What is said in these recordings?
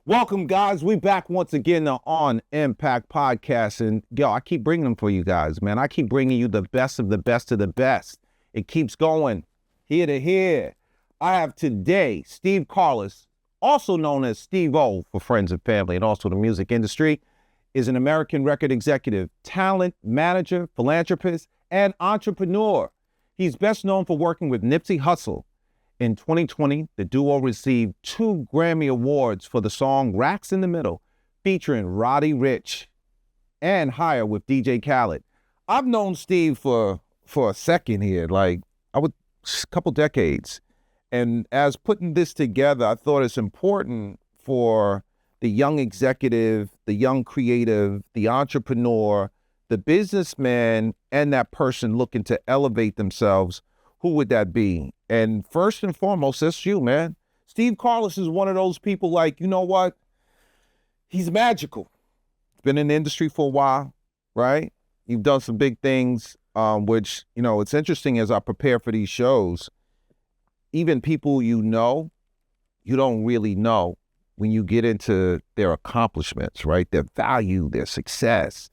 Welcome, guys. We back once again on Impact Podcast. And, I keep bringing them for you guys, man. I keep bringing you the best of the best of the best. It keeps going here to here. I have today Steve Carless, also known as Steve O for friends and family and also the music industry, is an American record executive, talent manager, philanthropist, and entrepreneur. He's best known for working with Nipsey Hussle. In 2020, the duo received 2 Grammy Awards for the song Racks in the Middle, featuring Roddy Ricch, and Higher with DJ Khaled. I've known Steve for a second here, a couple decades. And as putting this together, I thought it's important for the young executive, the young creative, the entrepreneur, the businessman, and that person looking to elevate themselves. Who would that be? And first and foremost, that's you, man. Steve Carless is one of those people you know what? He's magical. He's been in the industry for a while, right? You've done some big things, which, it's interesting as I prepare for these shows. Even people you don't really know when you get into their accomplishments, right? Their value, their success,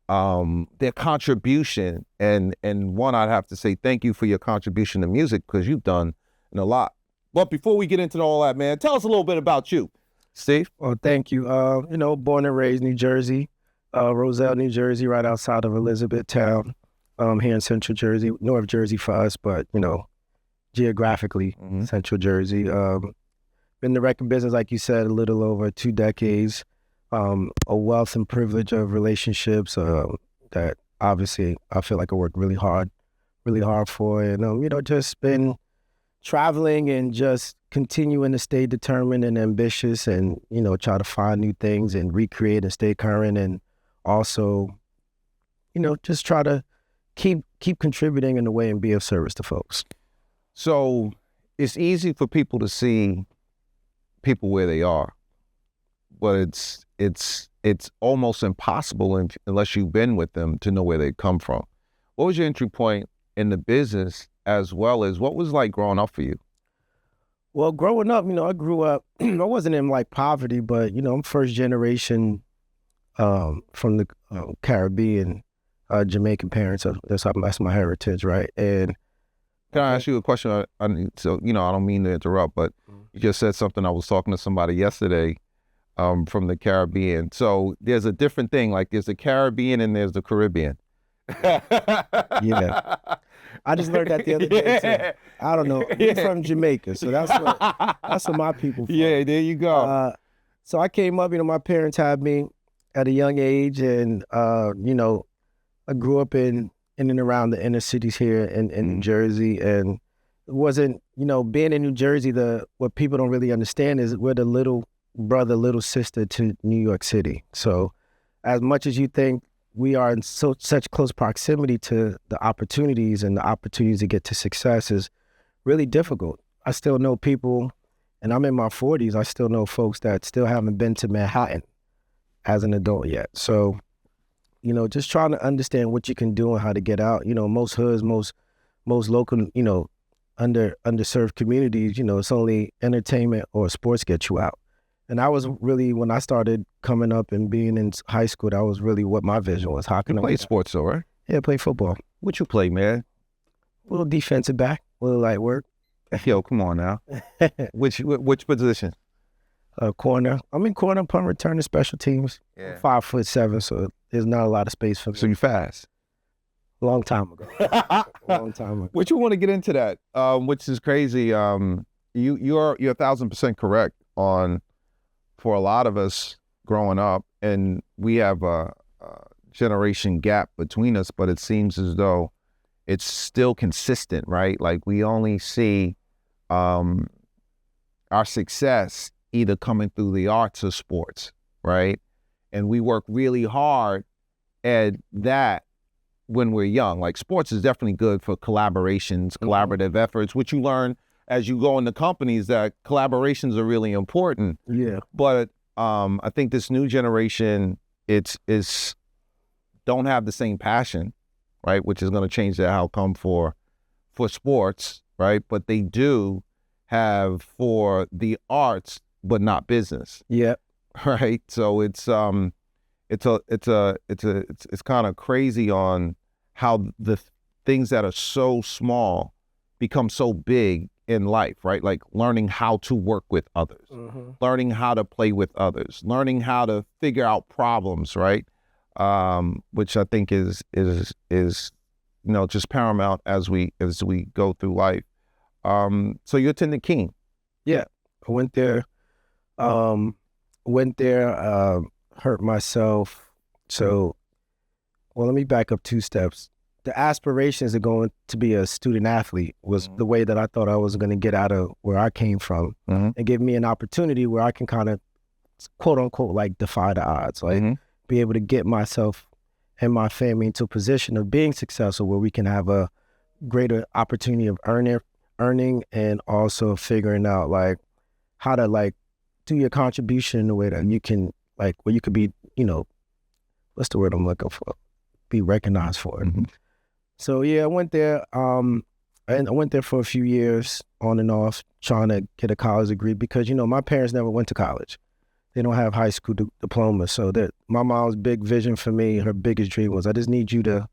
their contribution. And one, I'd have to say thank you for your contribution to music because you've done a lot. But before we get into all that, man, tell us a little bit about you, Steve. Well, thank you. Born and raised New Jersey, Roselle, New Jersey, right outside of Elizabethtown, here in Central Jersey, North Jersey for us, but, geographically, Central Jersey. Been in the record business, like you said, a little over 2 decades. A wealth and privilege of relationships that obviously I feel like I worked really hard for. And, just been traveling and just continuing to stay determined and ambitious and, try to find new things and recreate and stay current. And also, just try to keep contributing in a way and be of service to folks. So it's easy for people to see people where they are, but it's almost impossible unless you've been with them to know where they come from. What was your entry point in the business, as well as what was like growing up for you? Well, growing up, I grew up, I wasn't in poverty, but, I'm first generation from the Caribbean, Jamaican parents. So that's my heritage, right? And can I ask you a question? I don't mean to interrupt, but you just said something. I was talking to somebody yesterday from the Caribbean. So there's a different thing. There's the Caribbean and there's the Caribbean. Yeah. I just learned that the other day too. I don't know. I'm from Jamaica, so that's what my people from. Yeah, there you go. So I came up, my parents had me at a young age, and I grew up in and around the inner cities here in New Jersey, and it wasn't, being in New Jersey, what people don't really understand is we're the little brother, little sister to New York City. So as much as you think we are in such close proximity to the opportunities to get to success is really difficult. I still know people, and I'm in my 40s, I still know folks that still haven't been to Manhattan as an adult yet. So, just trying to understand what you can do and how to get out. Most hoods, most local, underserved communities, it's only entertainment or sports get you out. And I was really, when I started coming up and being in high school, that was really what my vision was. How can I play sports though, right? Yeah, I play football. What you play, man? A little defensive back, a little light work. Yo, come on now. Which position? Corner. I'm in corner, punt return, special teams. Yeah. I'm 5'7", so there's not a lot of space for me. So you fast? Long time ago. Long time ago. What you want to get into that, which is crazy. You're 1,000% correct on, for a lot of us growing up, and we have a generation gap between us, but it seems as though it's still consistent, right? We only see our success either coming through the arts or sports, right? And we work really hard at that when we're young. Sports is definitely good for collaborations, collaborative efforts, which you learn as you go into companies that collaborations are really important. Yeah. But I think this new generation, it's don't have the same passion, right? Which is going to change the outcome for sports, right? But they do have for the arts, but not business. Yeah. right? So it's kind of crazy on how the things that are so small become so big in life, right? Like learning how to work with others, learning how to play with others, learning how to figure out problems, right? Which I think is just paramount as we go through life. So you attended King. Yeah, I went there, hurt myself. So, well, let me back up 2 steps. The aspirations of going to be a student athlete was the way that I thought I was going to get out of where I came from and give me an opportunity where I can kind of, quote unquote, like defy the odds, like be able to get myself and my family into a position of being successful where we can have a greater opportunity of earning and also figuring out like how to like do your contribution in a way that you can like where you could be, what's the word I'm looking for? Be recognized for it. So yeah, I went there. And I went there for a few years on and off trying to get a college degree because, my parents never went to college. They don't have high school diploma. So that my mom's big vision for me, her biggest dream was, I just need you to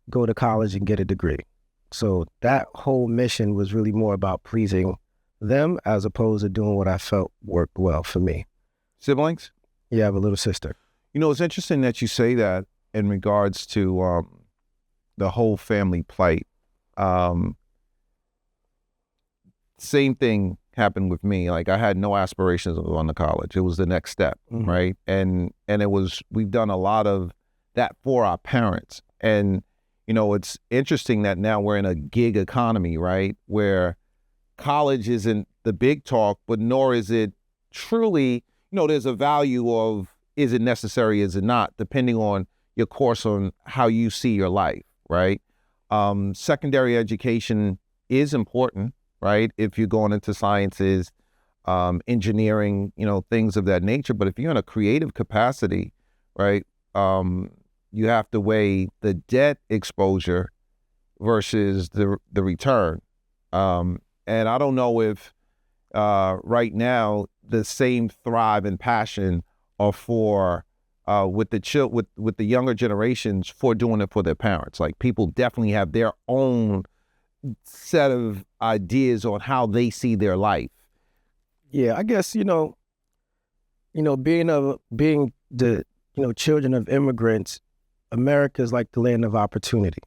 go to college and get a degree. So that whole mission was really more about pleasing them as opposed to doing what I felt worked well for me. Siblings? Yeah, I have a little sister. It's interesting that you say that in regards to the whole family plight. Same thing happened with me. Like I had no aspirations of going to college. It was the next step, right? And we've done a lot of that for our parents. And, it's interesting that now we're in a gig economy, right? Where college isn't the big talk, but nor is it truly, there's a value of, is it necessary, is it not, depending on your course on how you see your life, right? Secondary education is important, right? If you're going into sciences, engineering, things of that nature. But if you're in a creative capacity, right, you have to weigh the debt exposure versus the return. And I don't know if right now the same thrive and passion are for with the younger generations for doing it for their parents. Like people definitely have their own set of ideas on how they see their life. Yeah, I guess being the children of immigrants, America is like the land of opportunity,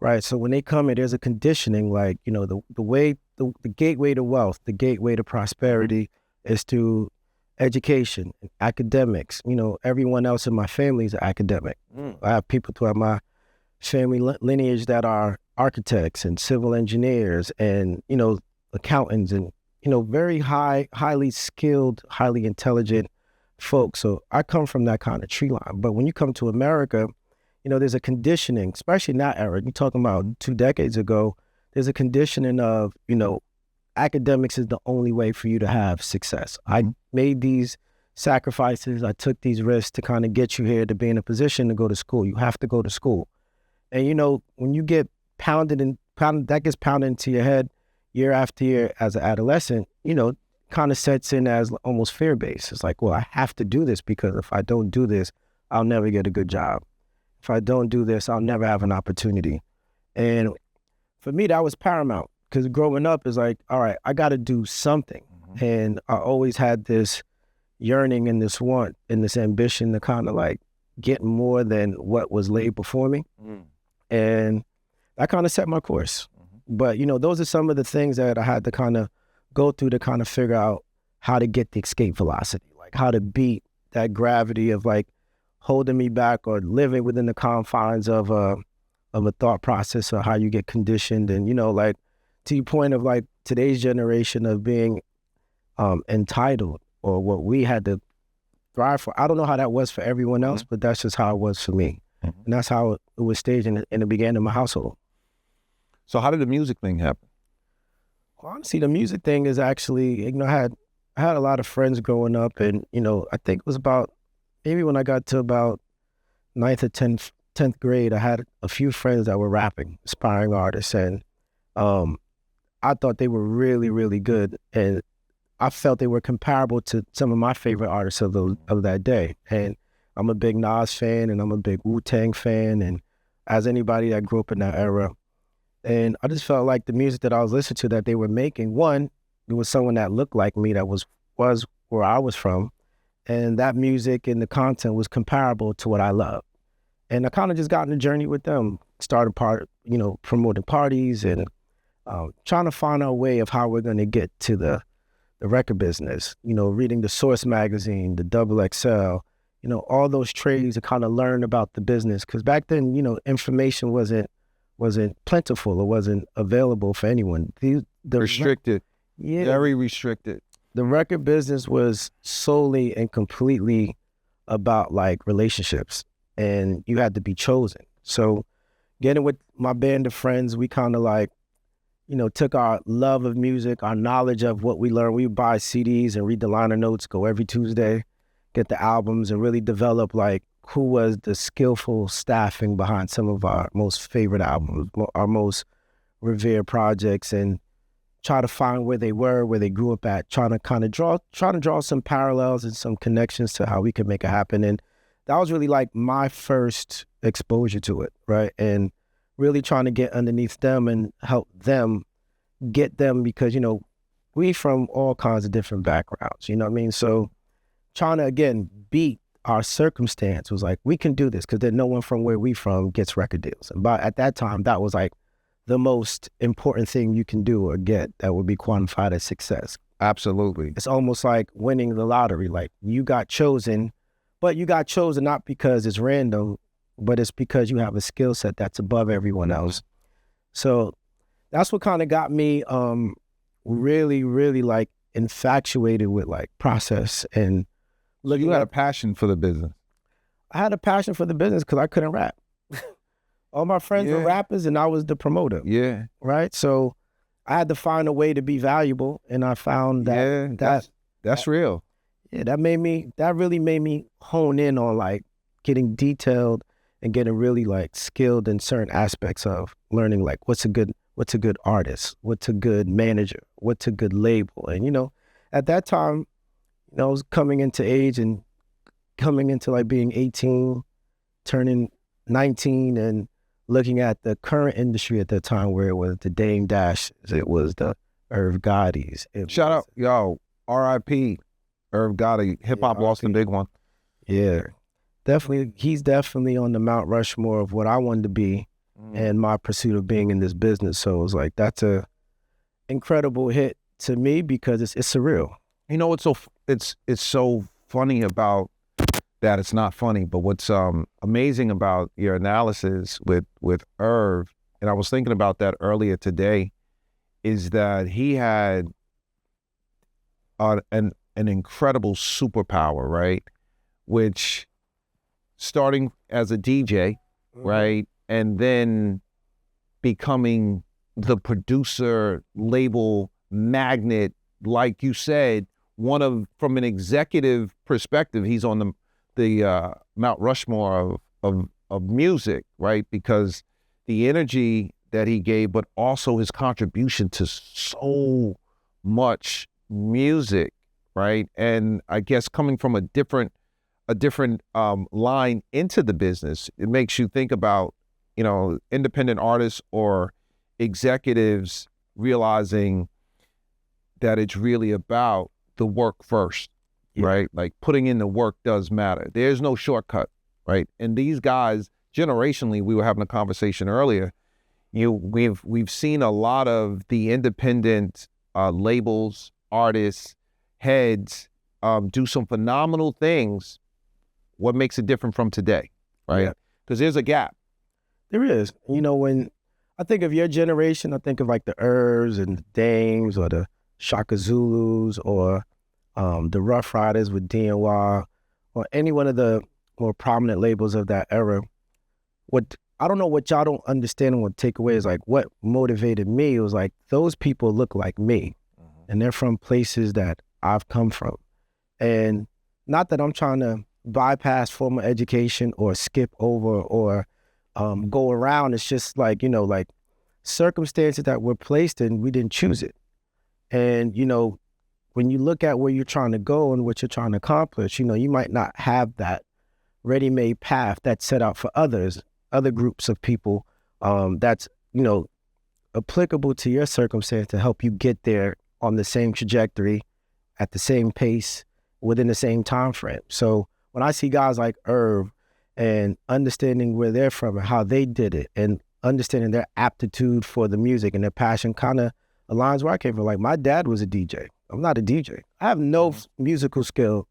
right? So when they come here, there's a conditioning, like the gateway to wealth, the gateway to prosperity is through education, academics. Everyone else in my family is an academic. I have people throughout my family lineage that are architects and civil engineers and, accountants and, very highly skilled, highly intelligent folks. So I come from that kind of tree line. But when you come to America, there's a conditioning, especially in that era. You're talking about 2 decades ago, there's a conditioning of, academics is the only way for you to have success. I made these sacrifices. I took these risks to kind of get you here to be in a position to go to school. You have to go to school. And, when you get that gets pounded into your head year after year as an adolescent, kind of sets in as almost fear-based. It's like, well, I have to do this because if I don't do this, I'll never get a good job. If I don't do this, I'll never have an opportunity. And for me, that was paramount because growing up is like, all right, I got to do something. And I always had this yearning and this want and this ambition to kind of like get more than what was laid before me. And that kind of set my course. But, those are some of the things that I had to kind of go through to kind of figure out how to get the escape velocity, like how to beat that gravity of like holding me back or living within the confines of a thought process or how you get conditioned. And, like to your point of like today's generation of being entitled or what we had to thrive for. I don't know how that was for everyone else, but that's just how it was for me. And that's how it was staged and it began in my household. So how did the music thing happen? Well, honestly, the music thing is actually, I had a lot of friends growing up and, I think it was about, maybe when I got to about 9th or 10th grade, I had a few friends that were rapping, aspiring artists. And I thought they were really, really good. And I felt they were comparable to some of my favorite artists of that day. And I'm a big Nas fan, and I'm a big Wu-Tang fan, and as anybody that grew up in that era. And I just felt like the music that I was listening to that they were making, one, it was someone that looked like me, that was where I was from. And that music and the content was comparable to what I love. And I kind of just got on the journey with them, started promoting parties and trying to find our way of how we're going to get to the record business, reading the Source magazine, the Double XL, all those trades to kind of learn about the business. Because back then, information wasn't plentiful. It wasn't available for anyone. Restricted. Yeah. Very restricted. The record business was solely and completely about like relationships, and you had to be chosen. So getting with my band of friends, we kind of like, took our love of music, our knowledge of what we learned. We would buy CDs and read the liner notes, go every Tuesday, get the albums, and really develop like who was the skillful staffing behind some of our most favorite albums, our most revered projects, and try to find where they were, where they grew up at, trying to draw some parallels and some connections to how we could make it happen. And that was really like my first exposure to it, right? And really trying to get underneath them and help them get them, because, we from all kinds of different backgrounds, you know what I mean? So trying to, again, beat our circumstance was like, we can do this, because then no one from where we from gets record deals. And at that time, that was like the most important thing you can do or get that would be quantified as success. Absolutely. It's almost like winning the lottery. Like, you got chosen, but you got chosen not because it's random, but it's because you have a skill set that's above everyone else. So that's what kind of got me really, really like infatuated with like process. And look, you had a passion for the business. I had a passion for the business because I couldn't rap. All my friends were rappers and I was the promoter. Yeah. Right? So I had to find a way to be valuable, and I found that that's real. Yeah, that really made me hone in on like getting detailed and getting really like skilled in certain aspects of learning like what's a good artist, what's a good manager, what's a good label. And at that time, I was coming into age and coming into like being 18, turning 19, and looking at the current industry at that time, where it was the Dame Dash, it was the Irv Gottis. Shout out, yo, R.I.P. Irv Gotti. Hip hop lost a big one. Yeah, definitely. He's definitely on the Mount Rushmore of what I wanted to be and my pursuit of being in this business. So it was like, that's a incredible hit to me because it's surreal. It's so funny about that. It's not funny, but what's amazing about your analysis with Irv, and I was thinking about that earlier today, is that he had an incredible superpower, right? Which, starting as a DJ, right, and then becoming the producer, label magnet, like you said, from an executive perspective, he's on the Mount Rushmore of music, right? Because the energy that he gave, but also his contribution to so much music, right? And I guess coming from a different line into the business, it makes you think about, independent artists or executives realizing that it's really about the work first, right? Like, putting in the work does matter. There's no shortcut, right? And these guys, generationally, we were having a conversation earlier, we've seen a lot of the independent labels, artists, heads do some phenomenal things. What makes it different from today, right? Because there's a gap. There is. When I think of your generation, I think of like the Irvs and the Dames or the Shaka Zulus or the Rough Riders with DNY or any one of the more prominent labels of that era. I don't know what y'all don't understand and what take away is like what motivated me. It was like, those people look like me and they're from places that I've come from. And not that I'm trying to bypass formal education or skip over or go around. It's just like, circumstances that we're placed in, we didn't choose it. And, when you look at where you're trying to go and what you're trying to accomplish, you might not have that ready-made path that's set out for other groups of people, that's, applicable to your circumstance to help you get there on the same trajectory, at the same pace, within the same time frame. So when I see guys like Irv and understanding where they're from and how they did it and understanding their aptitude for the music and their passion kind of aligns where I came from. Like, my dad was a DJ. I'm not a DJ. I have no musical skill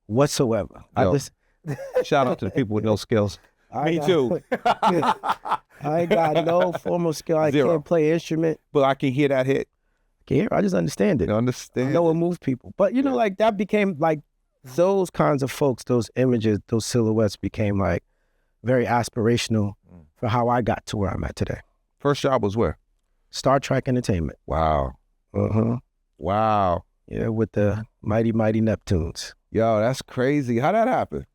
whatsoever. Yo, shout out to the people with no skills. Me too. I ain't got no formal skill. I can't play an instrument. But I can hear that hit. I just understand it. I understand. I know it moves people. But, like, that became, like, those kinds of folks, those images, those silhouettes became, like, very aspirational for how I got to where I'm at today. First job was where? Star Trak Entertainment. Wow. Uh-huh. Wow. Yeah, with the mighty, mighty Neptunes. Yo, that's crazy. How'd that happen?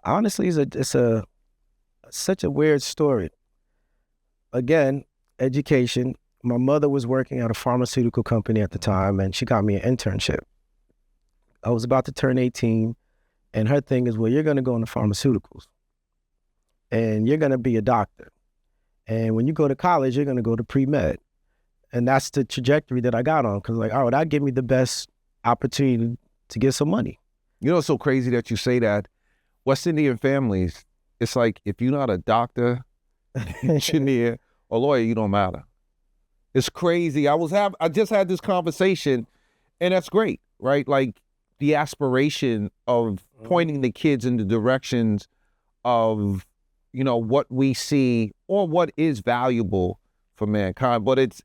Honestly, it's such a weird story. Again, education. My mother was working at a pharmaceutical company at the time, and she got me an internship. I was about to turn 18, and her thing is, well, you're going to go into pharmaceuticals, and you're going to be a doctor. And when you go to college, you're going to go to pre-med. And that's the trajectory that I got on, because, like, all right, that gave me the best opportunity to get some money. It's so crazy that you say that. West Indian families, it's like, if you're not a doctor, engineer, or lawyer, you don't matter. It's crazy. I just had this conversation, and that's great, right? Like, the aspiration of pointing the kids in the directions of, what we see or what is valuable for mankind. But it's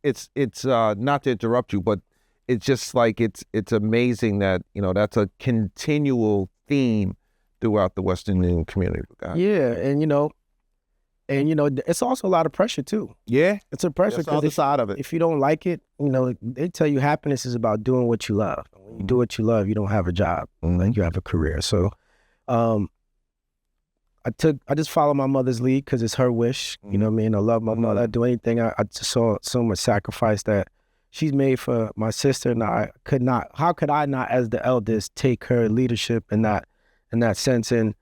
not to interrupt you, but it's just like, it's amazing that, that's a continual theme throughout the West Indian community. Yeah, and it's also a lot of pressure too. Yeah, it's a pressure because the side of it. If you don't like it, they tell you happiness is about doing what you love. When you do what you love, you don't have a job, like you have a career. So, I just follow my mother's lead because it's her wish. You know what I mean? I love my mother. I do anything. I just saw so much sacrifice that she's made for my sister, and how could I not, as the eldest, take her leadership in that sense? And,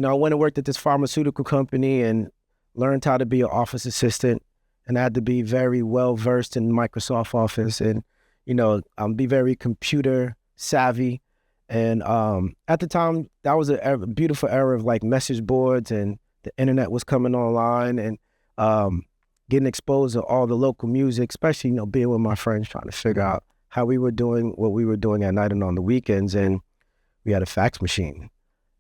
I went and worked at this pharmaceutical company and learned how to be an office assistant, and I had to be very well versed in Microsoft Office and, be very computer savvy. And at the time, that was a beautiful era of, like, message boards, and the internet was coming online, and getting exposed to all the local music, especially, being with my friends, trying to figure out how we were doing what we were doing at night and on the weekends. And we had a fax machine.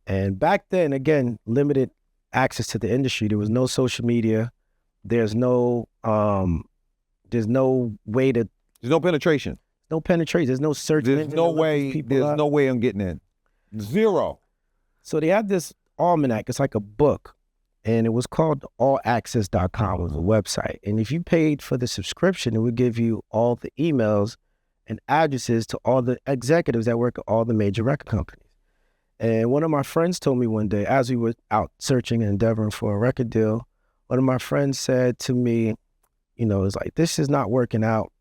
And back then, again, limited access to the industry. There was no social media. There's no way to... There's no penetration. No penetration. There's no search. There's no way I'm getting in. Zero. So they had this almanac. It's like a book. And it was called allaccess.com. It was a website. And if you paid for the subscription, it would give you all the emails and addresses to all the executives that work at all the major record companies. And one of my friends told me one day, as we were out searching and endeavoring for a record deal, one of my friends said to me, it's like, this is not working out.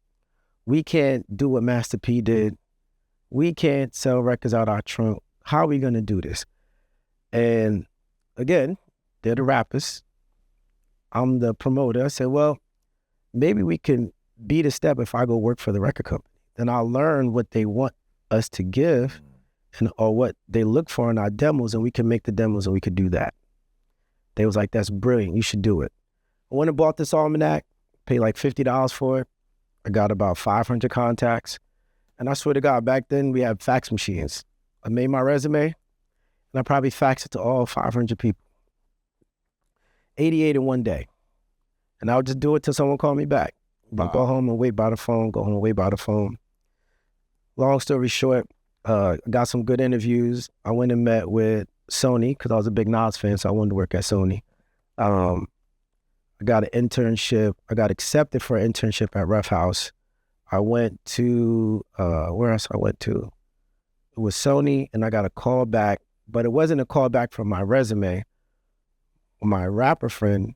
We can't do what Master P did. We can't sell records out our trunk. How are we going to do this? And again, they're the rappers. I'm the promoter. I said, well, maybe we can beat a step if I go work for the record company. Then I'll learn what they want us to give or what they look for in our demos, and we can make the demos and we could do that. They was like, that's brilliant. You should do it. I went and bought this almanac, paid like $50 for it. I got about 500 contacts. And I swear to God, back then we had fax machines. I made my resume and I probably faxed it to all 500 people. 88 in one day. And I would just do it till someone called me back. Wow. Go home and wait by the phone, go home and wait by the phone. Long story short, got some good interviews. I went and met with Sony because I was a big Nas fan, so I wanted to work at Sony. I got an internship. I got accepted for an internship at Rough House. I went to, where else I went to? It was Sony, and I got a call back, but it wasn't a call back from my resume. My rapper friend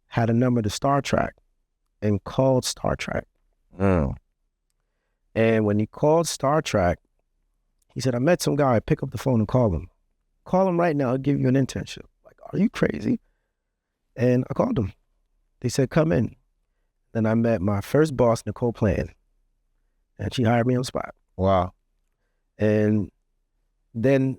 had a number to Star Trak and called Star Trak. And when he called Star Trak, he said, I met some guy, pick up the phone and call him. Call him right now, I'll give you an internship. Like, are you crazy? And I called him. They said, come in. Then I met my first boss, Nicole Plan, and she hired me on the spot. Wow. And then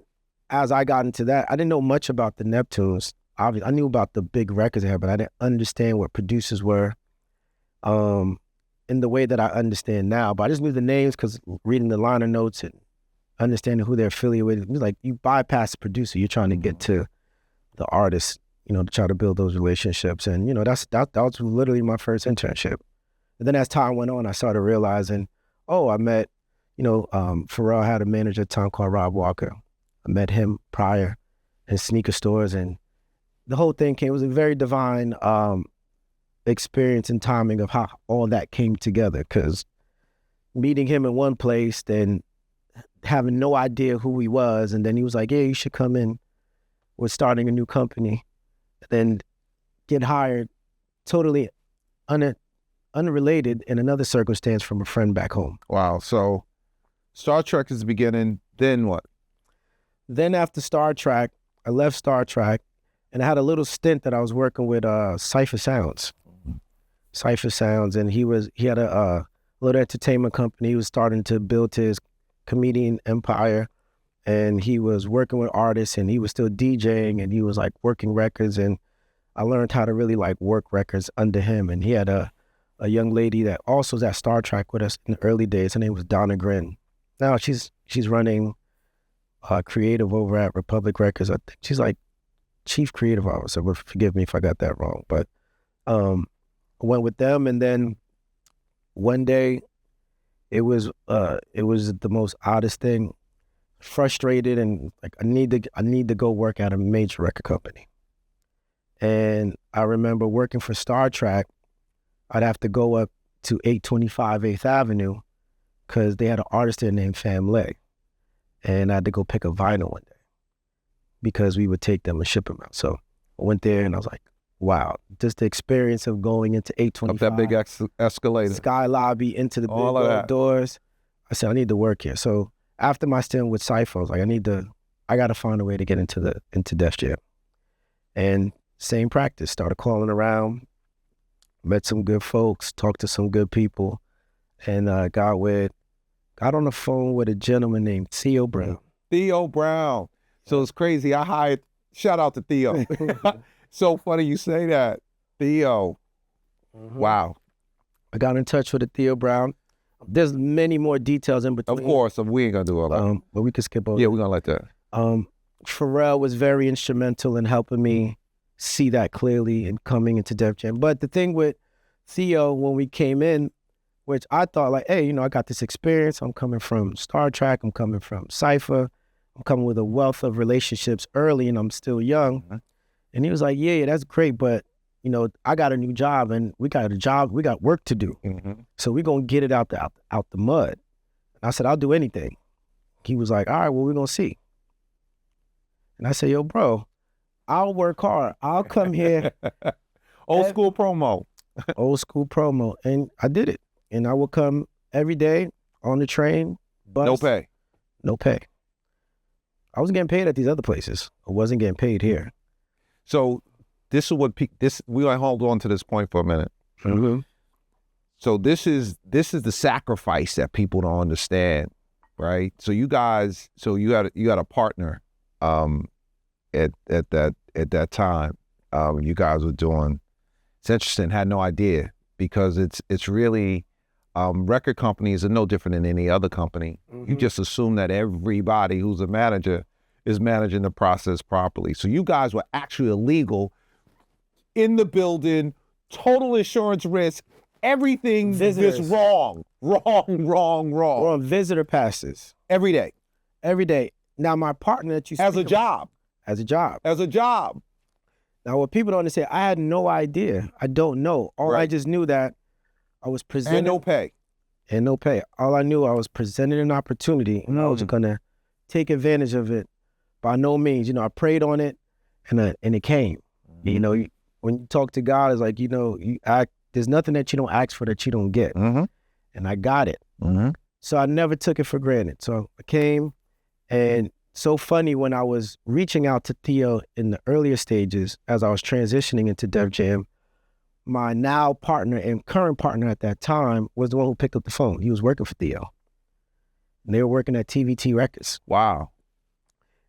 as I got into that, I didn't know much about the Neptunes. Obviously, I knew about the big records they had, but I didn't understand what producers were in the way that I understand now. But I just knew the names because reading the liner notes and understanding who they're affiliated with. It was like you bypass the producer. You're trying to get to the artist, you know, to try to build those relationships. And, you know, that was literally my first internship. And then as time went on, I started realizing, oh, I met, you know, Pharrell had a manager at the time called Rob Walker. I met him prior in sneaker stores, and the whole thing came. It was a very divine experience and timing of how all that came together, because meeting him in one place, then having no idea who he was, and then he was like, yeah, you should come in. We're starting a new company. Then get hired totally unrelated in another circumstance from a friend back home. Wow. So Star Trak is the beginning. Then what? Then after Star Trak, I left Star Trak, and I had a little stint that I was working with Cipha Sounds. Cipha Sounds, and he had a little entertainment company. He was starting to build his comedian empire, and he was working with artists, and he was still DJing, and he was like working records, and I learned how to really like work records under him. And he had a young lady that also was at Star Trak with us in the early days. Her name was Donna Grin. Now she's running creative over at Republic Records. I think she's like chief creative officer. But forgive me if I got that wrong. But I went with them, and then one day it was the most oddest thing. Frustrated, and like I need to go work at a major record company. And I remember working for Star Trak. I'd have to go up to 825 8th Avenue because they had an artist there named Fam Leg. And I had to go pick a vinyl one day because we would take them and ship them out. So I went there and I was like, wow, just the experience of going into 825. Up that big escalator. Sky Lobby, into the big gold doors. I said, I need to work here. So after my stint with Cipha, I was like, I got to find a way to get into Def Jam. And same practice, started calling around, met some good folks, talked to some good people, and got on the phone with a gentleman named Theo Brown. Theo Brown. So it's crazy. Shout out to Theo. So funny you say that. Theo. Mm-hmm. Wow. I got in touch with a Theo Brown. There's many more details in between. Of course, we ain't gonna do all that. But we can skip over. Yeah, we're gonna let that. Pharrell was very instrumental in helping me see that clearly and coming into Def Jam. But the thing with Theo, when we came in, which I thought like, hey, you know, I got this experience. I'm coming from Star Trak. I'm coming from Cipha. I'm coming with a wealth of relationships early, and I'm still young. Mm-hmm. And he was like, yeah, that's great, but you know, I got a new job, and we got work to do. Mm-hmm. So we're gonna get it out the mud. And I said, I'll do anything. He was like, all right, well, we're gonna see. And I said, yo, bro, I'll work hard. I'll come here. Old school promo. Old school promo. And I did it. And I would come every day on the train, bus. No pay. No pay. I wasn't getting paid at these other places. I wasn't getting paid here. So this is what we gonna hold on to this point for a minute. Mm-hmm. So this is the sacrifice that people don't understand, right? So you guys, you got a partner at that time. You guys were doing. It's interesting. Had no idea, because it's really record companies are no different than any other company. Mm-hmm. You just assume that everybody who's a manager is managing the process properly. So you guys were actually illegal in the building, total insurance risk, everything Visitors. is wrong. We're on visitor passes. Every day. Every day. Now my partner that you As a job. Now what people don't understand, I had no idea. I don't know. I just knew that I was presented. And no pay. All I knew, I was presented an opportunity, and I was gonna take advantage of it. By no means, you know, I prayed on it, and it came. Mm-hmm. You know, when you talk to God, it's like, you know, there's nothing that you don't ask for that you don't get. Mm-hmm. And I got it. Mm-hmm. So I never took it for granted. So I came, and so funny, when I was reaching out to Theo in the earlier stages, as I was transitioning into Def Jam, my now partner and current partner at that time was the one who picked up the phone. He was working for Theo. And they were working at TVT Records. Wow.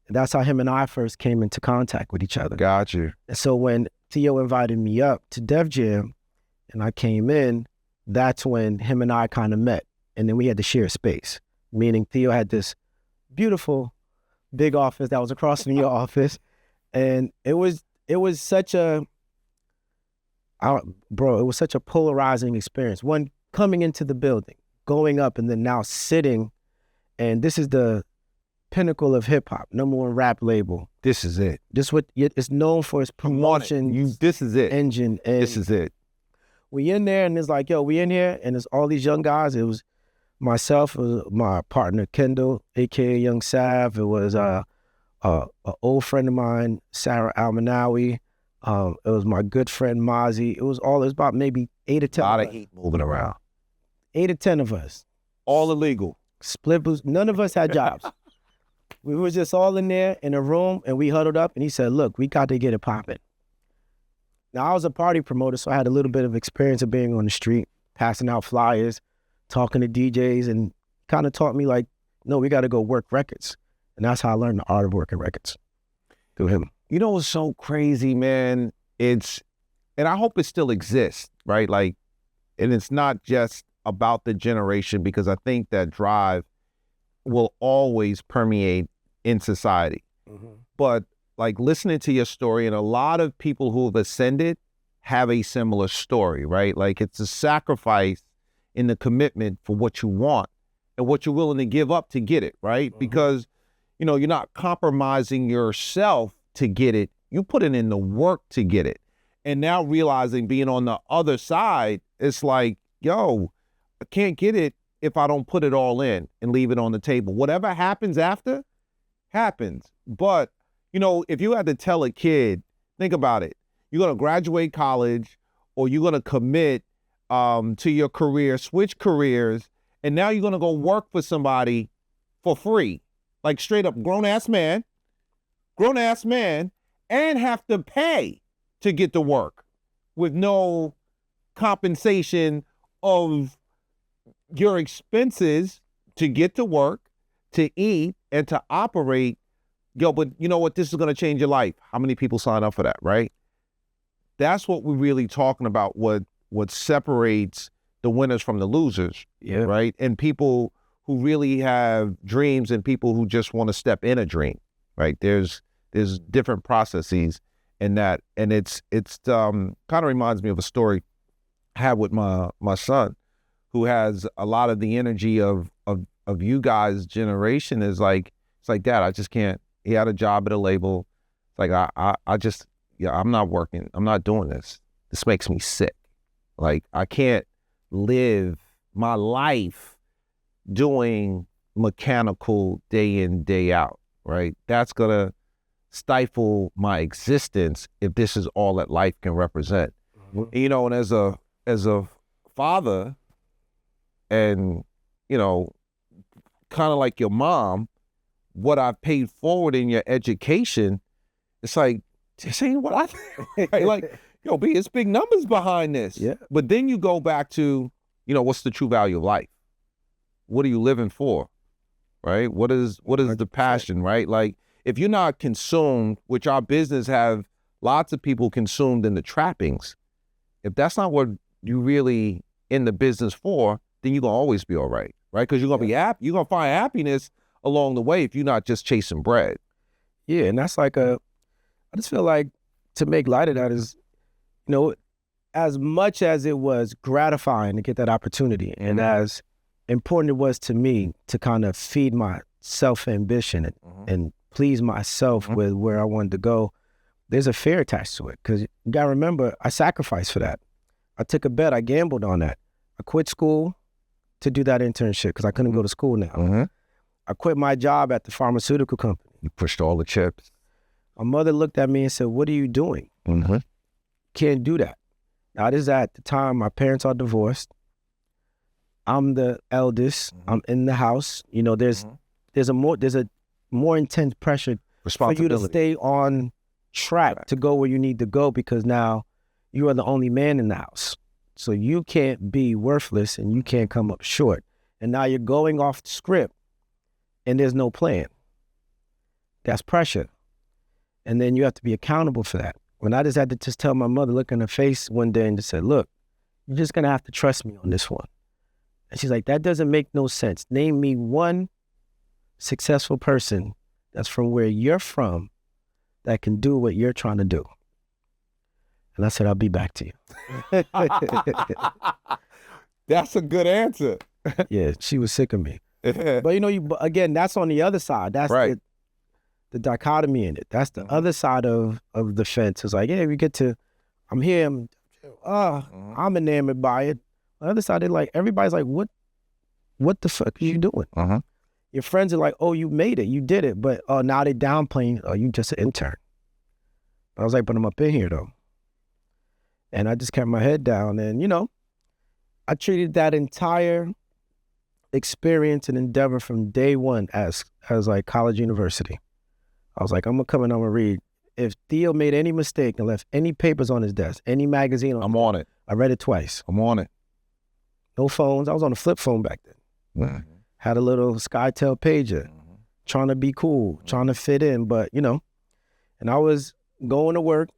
And that's how him and I first came into contact with each other. Got you. And so when Theo invited me up to Def Jam and I came in, that's when him and I kind of met. And then we had to share space, meaning Theo had this beautiful big office that was across from your office. And it was such a, it was such a polarizing experience. One, coming into the building, going up, and then now sitting, and this is the pinnacle of hip hop, #1 rap label. This is it. This what it's known for, its promotion. This is it. Engine. And this is it. We in there, and it's like, yo, we in here, and it's all these young guys. It was myself, it was my partner Kendall, aka Young Sav. It was an old friend of mine, Sarah Almanawi. It was my good friend Mozzie. It was about maybe 8 or 10. A lot of heat moving around. 8 or 10 of us. All illegal. Split boots. None of us had jobs. We were just all in there in a room, and we huddled up, and he said, look, we got to get it popping. Now, I was a party promoter, so I had a little bit of experience of being on the street, passing out flyers, talking to DJs, and kind of taught me, like, no, we got to go work records. And that's how I learned the art of working records, through him. You know what's so crazy, man? And I hope it still exists, right? Like, and it's not just about the generation, because I think that drive will always permeate in society. Mm-hmm. But like, listening to your story, and a lot of people who have ascended have a similar story, right? Like, it's a sacrifice in the commitment for what you want and what you're willing to give up to get it, right? Mm-hmm. Because, you know, you're not compromising yourself to get it. You putting in the work to get it. And now realizing, being on the other side, it's like, yo, I can't get it if I don't put it all in and leave it on the table. Whatever happens after, happens. But, you know, if you had to tell a kid, think about it. You're going to graduate college, or you're going to commit to your career, switch careers, and now you're going to go work for somebody for free. Like, straight up grown-ass man, and have to pay to get to work with no compensation of your expenses to get to work, to eat, and to operate. Yo, but you know what? This is going to change your life. How many people sign up for that, right? That's what we're really talking about, what separates the winners from the losers, yeah, right? And people who really have dreams, and people who just want to step in a dream, right? There's different processes in that. And it's kind of reminds me of a story I had with my son, who has a lot of the energy of you guys' generation. Is like, it's like, Dad, I just can't. He had a job at a label. It's like, I'm not working. I'm not doing this. This makes me sick. Like, I can't live my life doing mechanical day in, day out, right? That's gonna stifle my existence if this is all that life can represent. Mm-hmm. You know, and as a father, and, you know, kind of like your mom, what I've paid forward in your education, it's like, this ain't what I think. Right? Like, yo, B, it's big numbers behind this. Yeah. But then you go back to, you know, what's the true value of life? What are you living for? Right? What is the passion, right? Like, if you're not consumed, which our business have lots of people consumed in the trappings, if that's not what you really in the business for, then you're going to always be all right, right? Because you're going to be happy. You're going to find happiness along the way if you're not just chasing bread. Yeah, and that's like I just feel like, to make light of that is, you know, as much as it was gratifying to get that opportunity, and as important it was to me to kind of feed my self-ambition and please myself with where I wanted to go, there's a fear attached to it. Because you got to remember, I sacrificed for that. I took a bet. I gambled on that. I quit school to do that internship because I couldn't go to school now. I quit my job at the pharmaceutical company. You pushed all the chips. My mother looked at me and said, what are you doing? Can't do that. Now, this is at the time my parents are divorced. I'm the eldest. I'm in the house. You know, there's a more intense pressure for you to stay on track to go where you need to go, because now you are the only man in the house. So you can't be worthless and you can't come up short. And now you're going off the script and there's no plan. That's pressure. And then you have to be accountable for that. When I just had to just tell my mother, look in her face one day and just said, look, you're just going to have to trust me on this one. And she's like, that doesn't make no sense. Name me one successful person that's from where you're from that can do what you're trying to do. And I said, I'll be back to you. That's a good answer. Yeah, she was sick of me. But you know, again, that's on the other side. That's right. The dichotomy in it. That's the other side of the fence. It's like, yeah, we get to, I'm here, I'm enamored by it. On the other side, they're like, everybody's like, what the fuck are you doing? Your friends are like, oh, you made it, you did it. But now they downplaying, oh, you just an intern. But I was like, but I'm up in here though. And I just kept my head down. And, you know, I treated that entire experience and endeavor from day one as like college university. I was like, I'm gonna come and I'm gonna read. If Theo made any mistake and left any papers on his desk, any magazine on I'm on it. I read it twice. I'm on it. No phones. I was on a flip phone back then. Had a little SkyTel pager, trying to be cool, trying to fit in, but you know, and I was going to work,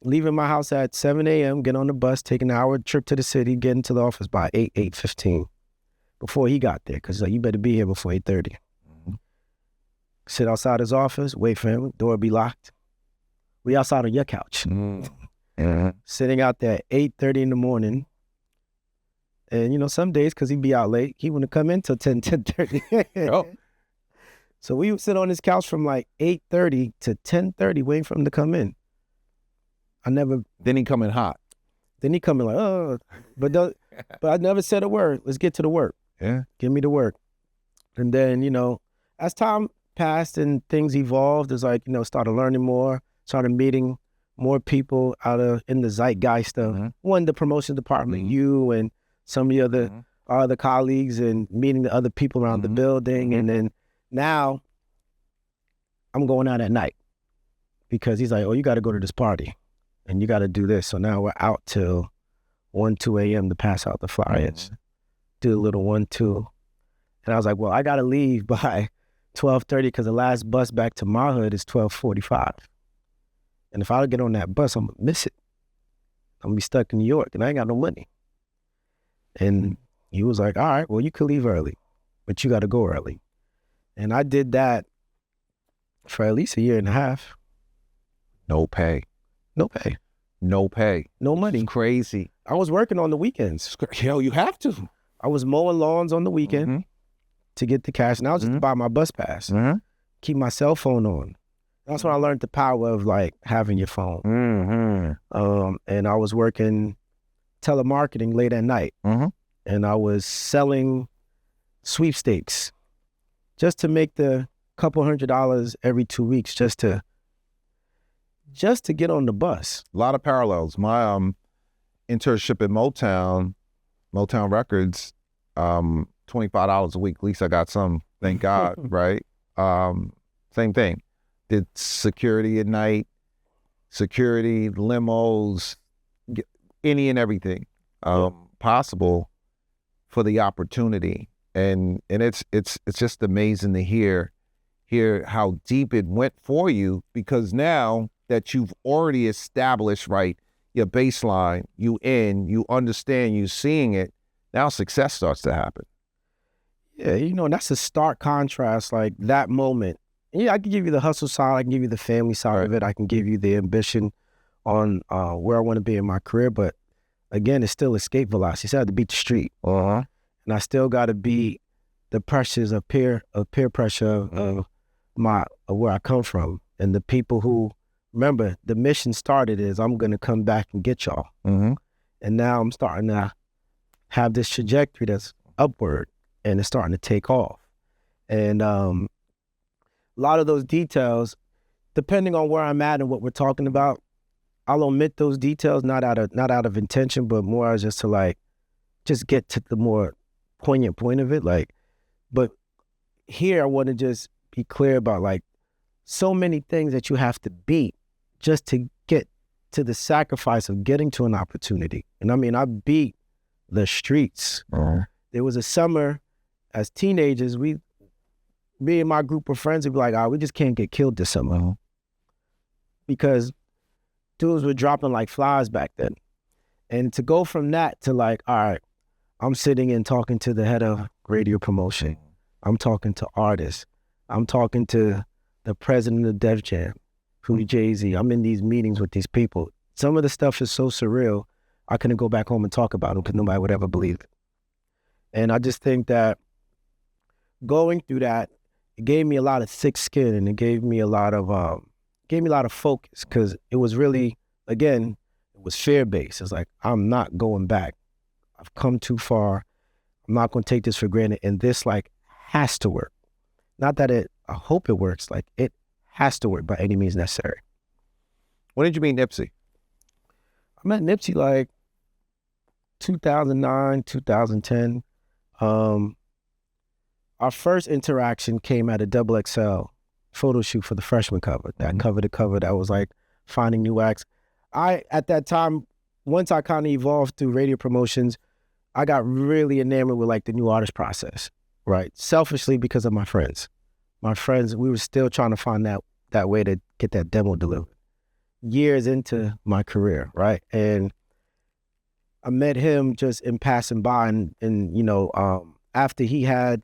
leaving my house at 7 a.m., get on the bus, take an hour trip to the city, getting to the office by 8:15 before he got there, because like, you better be here before 8:30. Sit outside his office, wait for him, door be locked. We outside on your couch. Sitting out there at 8:30 in the morning. And you know, some days, because he'd be out late, he wouldn't come in till 10:30. So we would sit on his couch from like 8:30 to 10:30 waiting for him to come in. Then he come in hot. Then he come in like, oh, but I never said a word. Let's get to the work. Yeah. Give me the work. And then, you know, as time passed and things evolved, it's like, you know, started learning more, started meeting more people in the zeitgeist of one, the promotion department, you and some of the other colleagues, and meeting the other people around the building. And then now I'm going out at night because he's like, oh, you got to go to this party and you got to do this. So now we're out till 1, 2 a.m. to pass out the flyers, do a little 1, 2. And I was like, well, I got to leave by 12:30 because the last bus back to my hood is 12:45. And if I don't get on that bus, I'm going to miss it. I'm going to be stuck in New York and I ain't got no money. And he was like, all right, well, you could leave early, but you got to go early. And I did that for at least 1.5 years. No pay. No pay. No pay. No money. It's crazy. I was working on the weekends. Yo, you have to. I was mowing lawns on the weekend to get the cash. And I was just to buy my bus pass, keep my cell phone on. That's when I learned the power of like having your phone. And I was working telemarketing late at night. And I was selling sweepstakes just to make the couple $100 every 2 weeks just to get on the bus. A lot of parallels. My internship at Motown Records, $25 a week. At least I got some, thank God, right? Same thing. Did security at night, security, limos, any and everything possible for the opportunity. And it's just amazing to hear how deep it went for you, because now that you've already established, right, your baseline, you understand, you seeing it, now success starts to happen. Yeah, you know, and that's a stark contrast, like that moment. Yeah, I can give you the hustle side, I can give you the family side of it, I can give you the ambition on where I want to be in my career, but again, it's still escape velocity. So I have to beat the street. And I still got to beat the pressures of peer pressure of where I come from. And the people who, remember, the mission started is I'm going to come back and get y'all. And now I'm starting to have this trajectory that's upward and it's starting to take off. And a lot of those details, depending on where I'm at and what we're talking about, I'll omit those details, not out of intention, but more as just to like, just get to the more poignant point of it. Like, but here I want to just be clear about like so many things that you have to beat just to get to the sacrifice of getting to an opportunity. And I mean, I beat the streets. There was a summer as teenagers, me and my group of friends would be like, we just can't get killed this summer. Because dudes were dropping like flies back then. And to go from that to like, all right, I'm sitting and talking to the head of radio promotion. I'm talking to artists. I'm talking to the president of Def Jam, who Jay-Z. I'm in these meetings with these people. Some of the stuff is so surreal, I couldn't go back home and talk about it because nobody would ever believe it. And I just think that going through that, it gave me a lot of thick skin, and it gave me a lot of focus, because it was really, again, it was fear-based. It's like, I'm not going back. I've come too far. I'm not going to take this for granted. And this like has to work. Not that I hope it works. Like, it has to work by any means necessary. When did you meet Nipsey? I met Nipsey like 2009, 2010. Our first interaction came at a XXL photo shoot for the freshman cover. That cover to cover, that was like finding new acts. At that time, once I kind of evolved through radio promotions, I got really enamored with like the new artist process, right? Selfishly because of my friends. My friends, we were still trying to find that way to get that demo delivered. Years into my career, right? And I met him just in passing by, and you know, after he had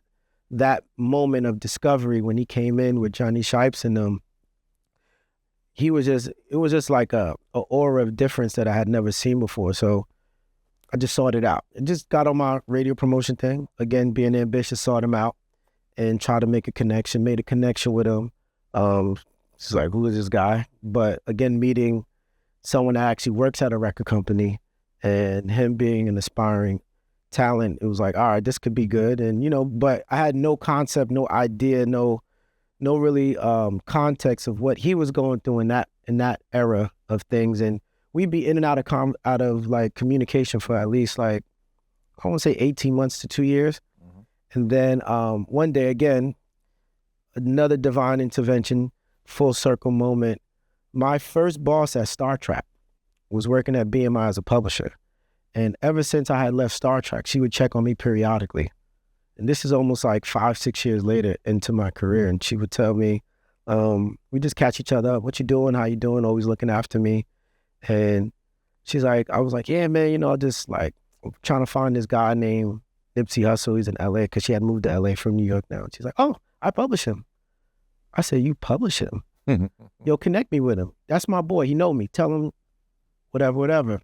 that moment of discovery when he came in with Johnny Shipes and them, it was just like a aura of difference that I had never seen before. So I just sought it out. I just got on my radio promotion thing. Again, being ambitious, sought him out and tried to make a connection, made a connection with him. It's like, who is this guy? But again, meeting someone that actually works at a record company and him being an aspiring talent, it was like, all right, this could be good. And, you know, but I had no concept, no idea, no really context of what he was going through in that era of things. And we'd be in and out of like communication for at least like, I want to say 18 months to 2 years. And then one day, again, another divine intervention, full circle moment. My first boss at Star Trak was working at BMI as a publisher. And ever since I had left Star Trak, she would check on me periodically. And this is almost like 5-6 years later into my career. And she would tell me, we just catch each other up. What you doing? How you doing? Always looking after me. And she's like, I was like, yeah, man, you know, just like trying to find this guy named Nipsey Hussle. He's in LA, because she had moved to LA from New York now. And she's like, oh, I publish him. I said, you publish him? Yo, connect me with him. That's my boy. He know me. Tell him whatever.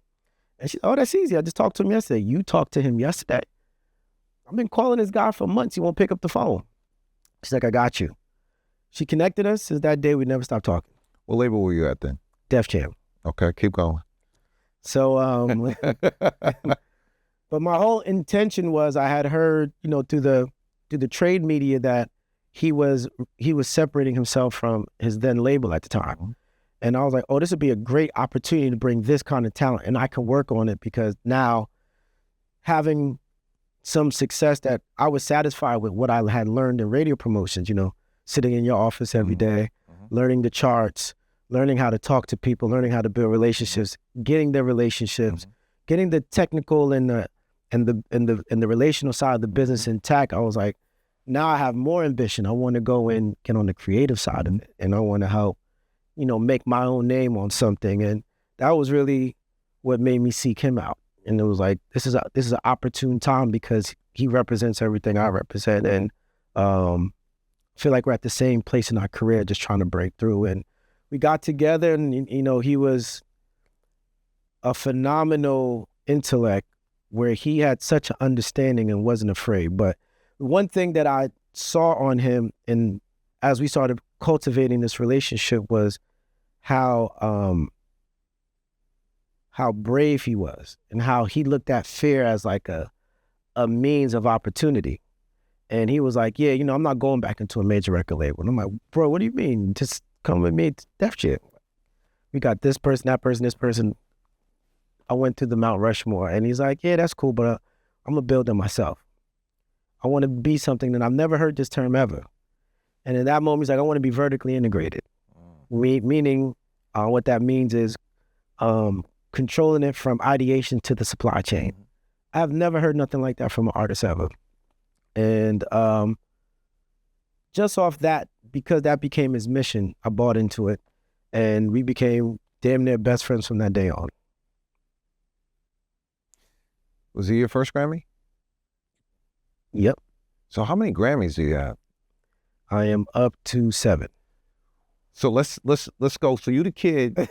And she, oh, that's easy. I just talked to him yesterday. You talked to him yesterday? I've been calling this guy for months. He won't pick up the phone. She's like, I got you. She connected us. Since that day, we never stopped talking. What label were you at then? Def Jam. Okay, keep going. So, but my whole intention was, I had heard, you know, through the trade media that he was separating himself from his then label at the time. And I was like, oh, this would be a great opportunity to bring this kind of talent, and I can work on it, because now having some success that I was satisfied with what I had learned in radio promotions, you know, sitting in your office every day, learning the charts, learning how to talk to people, learning how to build relationships, getting the relationships, getting the technical and the relational side of the business intact. I was like, now I have more ambition. I want to go and get on the creative side of it, and I want to help, you know, make my own name on something. And that was really what made me seek him out. And it was like, this is an opportune time, because he represents everything I represent. And I feel like we're at the same place in our career, just trying to break through. And we got together, and, you know, he was a phenomenal intellect, where he had such an understanding and wasn't afraid. But one thing that I saw on him, and as we started cultivating this relationship, was how brave he was, and how he looked at fear as like a means of opportunity. And he was like, yeah, you know, I'm not going back into a major record label. And I'm like, bro, what do you mean? Just come with me to Def Jam. We got this person, that person, this person. I went to the Mount Rushmore, and he's like, yeah, that's cool, but I'm gonna build it myself. I want to be something that I've never heard this term ever. And in that moment, he's like, I want to be vertically integrated. Meaning, what that means is controlling it from ideation to the supply chain. I've never heard nothing like that from an artist ever. And just off that, because that became his mission, I bought into it. And we became damn near best friends from that day on. Was he your first Grammy? Yep. So how many Grammys do you have? I am up to 7. So let's go. So you the kid.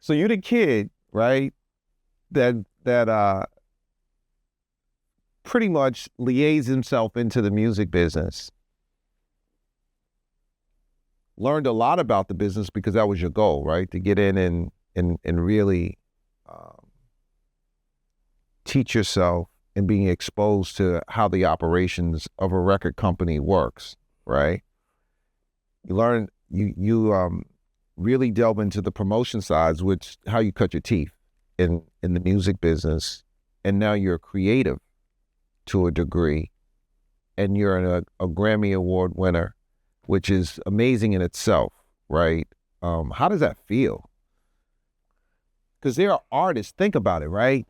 So you the kid, right? That pretty much liaised himself into the music business. Learned a lot about the business because that was your goal, right? To get in and really teach yourself and being exposed to how the operations of a record company works, right? You learn, you really delve into the promotion sides, which how you cut your teeth in the music business. And now you're creative to a degree, and you're a Grammy Award winner, which is amazing in itself, right? How does that feel? Because there are artists, think about it, right?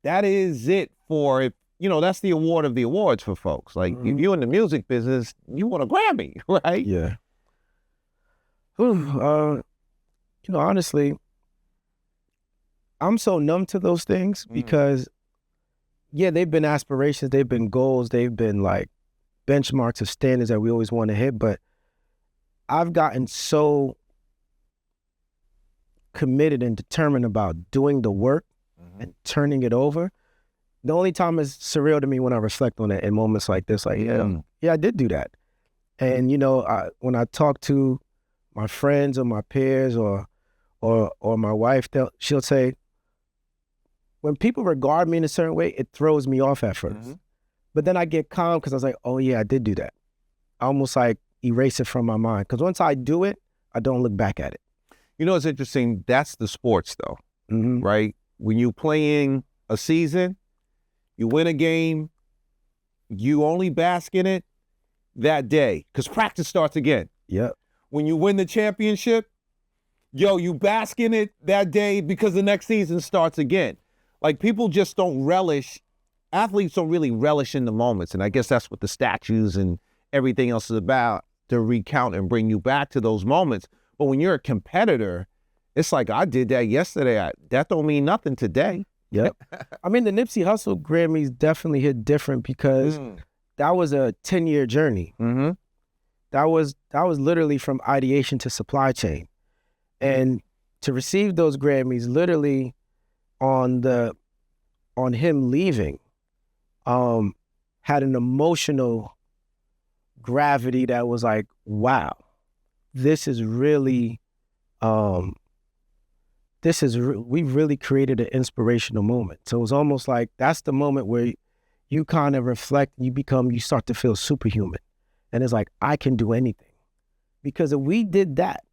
That is it for, if you know, that's the award of the awards for folks. Like, if you're in the music business, you want a Grammy, right? Yeah. Honestly, I'm so numb to those things because, yeah, they've been aspirations, they've been goals, they've been like benchmarks of standards that we always want to hit, but I've gotten so committed and determined about doing the work and turning it over. The only time it's surreal to me when I reflect on it in moments like this, like, yeah, I did do that. And, when I talk to my friends or my peers or my wife, she'll say, when people regard me in a certain way, it throws me off at first. But then I get calm because I was like, oh yeah, I did do that. I almost like erase it from my mind. Because once I do it, I don't look back at it. You know, it's interesting. That's the sports though, right? When you playing a season, you win a game, you only bask in it that day because practice starts again. Yep. When you win the championship, you bask in it that day because the next season starts again. Like, people just don't relish, athletes don't really relish in the moments. And I guess that's what the statues and everything else is about, to recount and bring you back to those moments. But when you're a competitor, it's like, I did that yesterday. That don't mean nothing today. Yep. I mean, the Nipsey Hussle Grammys definitely hit different because that was a 10-year journey. That was literally from ideation to supply chain. And to receive those Grammys literally on him leaving, had an emotional gravity that was like, wow, this is really, we've really created an inspirational moment. So it was almost like that's the moment where you kind of reflect, you start to feel superhuman. And it's like, I can do anything. Because if we did that,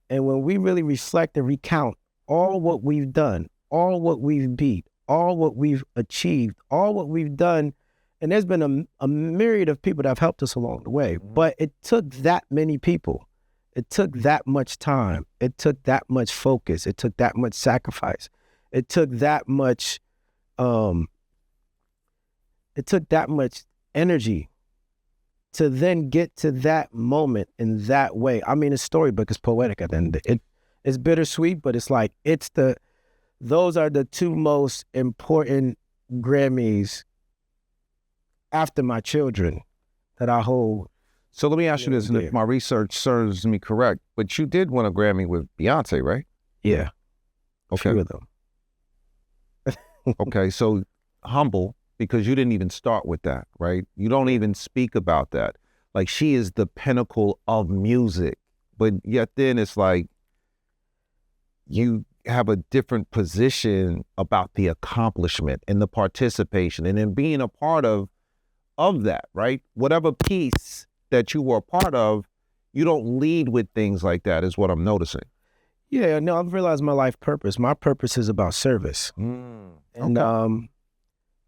and when we really reflect and recount all what we've done, all what we've beat, all what we've achieved, all what we've done, and there's been a myriad of people that have helped us along the way, but it took that many people. It took that much time. It took that much focus. It took that much sacrifice. It took that much, energy to then get to that moment in that way. I mean, a storybook is poetic at the end of the day. It's bittersweet, but it's like, those are the two most important Grammys after my children that I hold. So let me ask you this, and if my research serves me correct, but you did win a Grammy with Beyonce, right? Yeah. Okay. A few of them. Okay, so humble, because you didn't even start with that, right? You don't even speak about that. Like, she is the pinnacle of music, but yet then it's like you have a different position about the accomplishment and the participation and then being a part of that, right? Whatever piece that you were a part of, you don't lead with things like that, is what I'm noticing. Yeah, no, I've realized my life purpose. My purpose is about service. And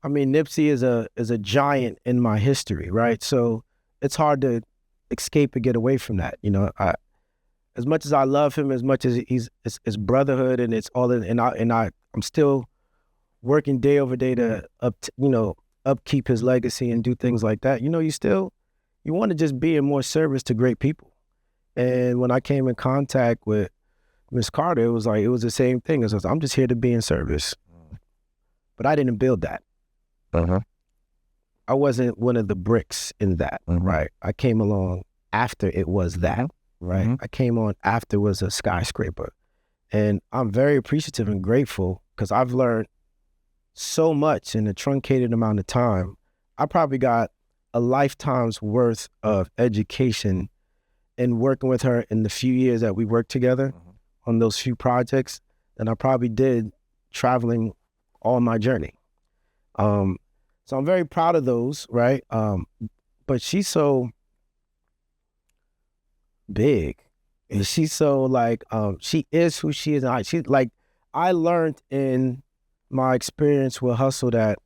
I mean, Nipsey is a giant in my history, right? So it's hard to escape and get away from that. You know, as much as I love him, as much as it's brotherhood and it's all, I'm still working day over day to upkeep his legacy and do things like that. You know, you want to just be in more service to great people. And when I came in contact with Miss Carter, it was the same thing. It was, I'm just here to be in service. But I didn't build that. I wasn't one of the bricks in that, right? I came along after it was that, right? I came on after it was a skyscraper. And I'm very appreciative and grateful because I've learned so much in a truncated amount of time. I probably got a lifetime's worth of education in working with her in the few years that we worked together on those few projects than I probably did traveling all my journey. So I'm very proud of those, right? But she's so big. And she's so like, she is who she is. I learned in my experience with Hussle that,